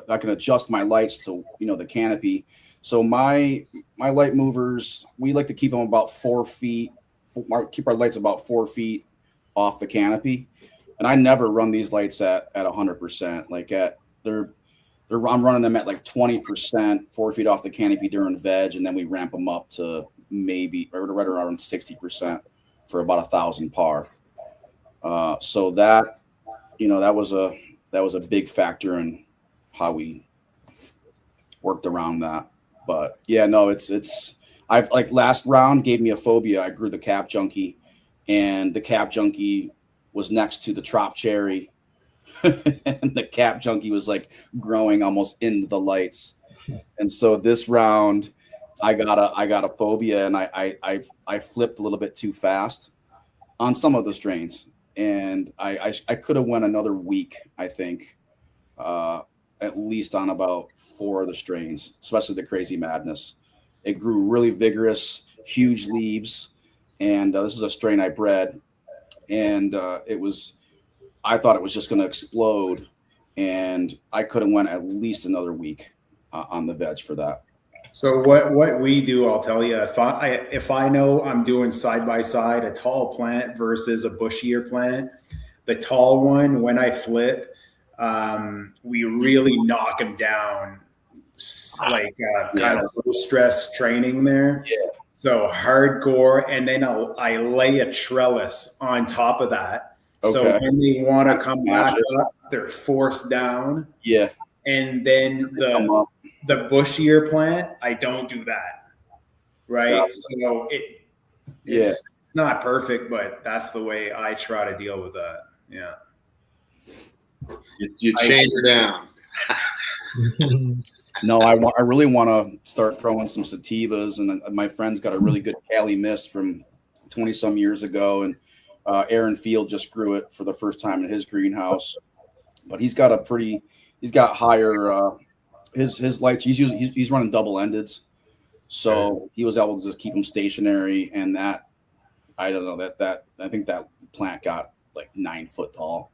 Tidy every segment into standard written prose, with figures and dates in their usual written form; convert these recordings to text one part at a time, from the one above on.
I can adjust my lights to, the canopy. So my light movers, we like to keep them about 4 feet. Keep our lights about 4 feet off the canopy, and I never run these lights at 100%. Like I'm running them at like 20%, 4 feet off the canopy during veg, and then we ramp them up to maybe right around 60% for about 1,000 par. So that that was a big factor in how we worked around that. But yeah, no, I've like last round gave me a phobia. I grew the cap junkie, and the cap junkie was next to the trop cherry, and the cap junkie was like growing almost into the lights. And so this round, I got a phobia, and I flipped a little bit too fast on some of the strains, and I could have went another week, I think, at least on about 4 of the strains, especially the Crazy Madness. It grew really vigorous, huge leaves, and this is a strain I bred, and I thought it was just going to explode, and I could have went at least another week on the veg for that. So what we do, I'll tell you, if I know I'm doing side by side a tall plant versus a bushier plant, the tall one, when I flip, we really knock them down, like kind of low stress training there. Yeah. So hardcore, and then I lay a trellis on top of that. Okay. So when they want to come back up, they're forced down. Yeah. And then the bushier plant, I don't do that. Right. So it's not perfect, but that's the way I try to deal with that. Yeah. You chain her down. No, I really want to start growing some sativas, and my friend's got a really good Cali mist from 20 some years ago, and Aaron Field just grew it for the first time in his greenhouse. But he's got higher his lights. He's running double endeds, so he was able to just keep them stationary, and that I don't know that I think that plant got like 9 foot tall,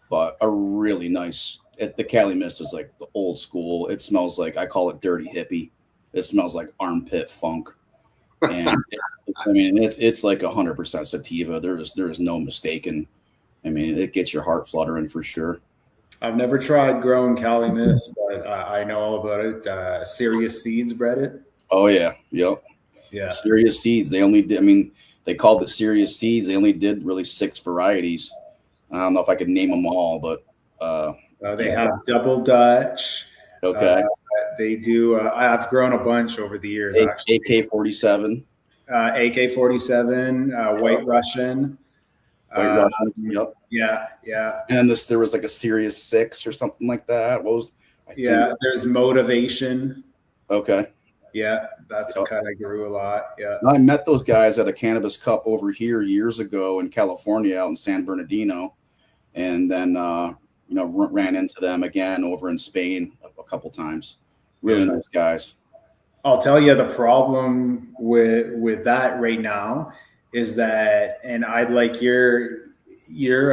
but a really nice. The Cali Mist is like the old school. It smells like, I call it dirty hippie. It smells like armpit funk, and it's like 100% sativa. There is no mistaken. I mean, it gets your heart fluttering for sure. I've never tried growing Cali Mist, but I know all about it. Serious Seeds bred it. Oh yeah, yep. Yeah. Serious Seeds. They only did. I mean, they called it Serious Seeds. They only did really 6 varieties. I don't know if I could name them all, but. They have Double Dutch. Okay. They do. I've grown a bunch over the years. Actually, AK-47. AK-47. White Russian. White Russian. Yep. Yeah. And there was like a Serious 6 or something like that. What was? There's Motivation. Okay. Yeah, that's kind of grew a lot. Yeah. I met those guys at a Cannabis Cup over here years ago in California, out in San Bernardino, and then. Ran into them again over in Spain a couple times. Really nice guys. I'll tell you the problem with that right now is that, and I'd like your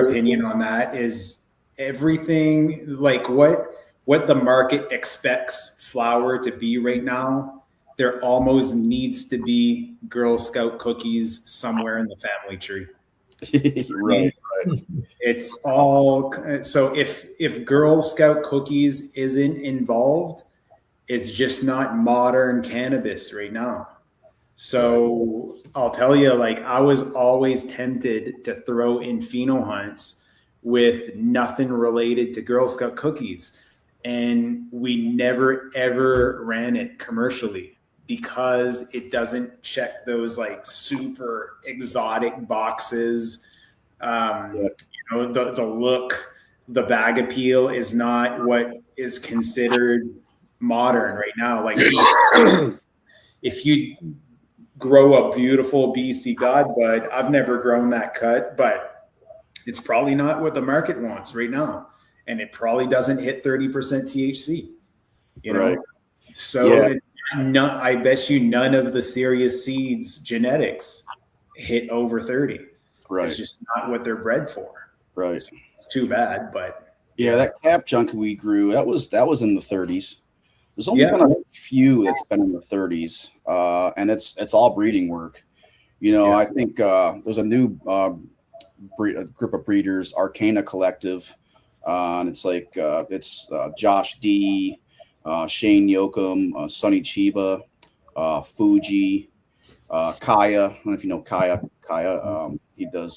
opinion on that, is everything like what the market expects flower to be right now. There almost needs to be Girl Scout cookies somewhere in the family tree. Right. It's all so if Girl Scout cookies isn't involved, it's just not modern cannabis right now. So I'll tell you, like, I was always tempted to throw in pheno hunts with nothing related to Girl Scout cookies, and we never ever ran it commercially because it doesn't check those like super exotic boxes. The look, the bag appeal is not what is considered modern right now. Like if you grow a beautiful BC Godbud, I've never grown that cut, but it's probably not what the market wants right now. And it probably doesn't hit 30% THC, Right. So I bet you none of the Serious Seeds genetics hit over 30. Right. It's just not what they're bred for. Right. It's too bad, but Yeah, that cap junkie we grew, that was in the 30s. There's only Yeah. been a few that's been in the 30s, and it's all breeding work. You know, Yeah. I think there's a new a group of breeders, Arcana Collective, and it's like it's Josh D, Shane Yoakum, Sonny Chiba, Fuji, Kaya. I don't know if you know Kaya. He does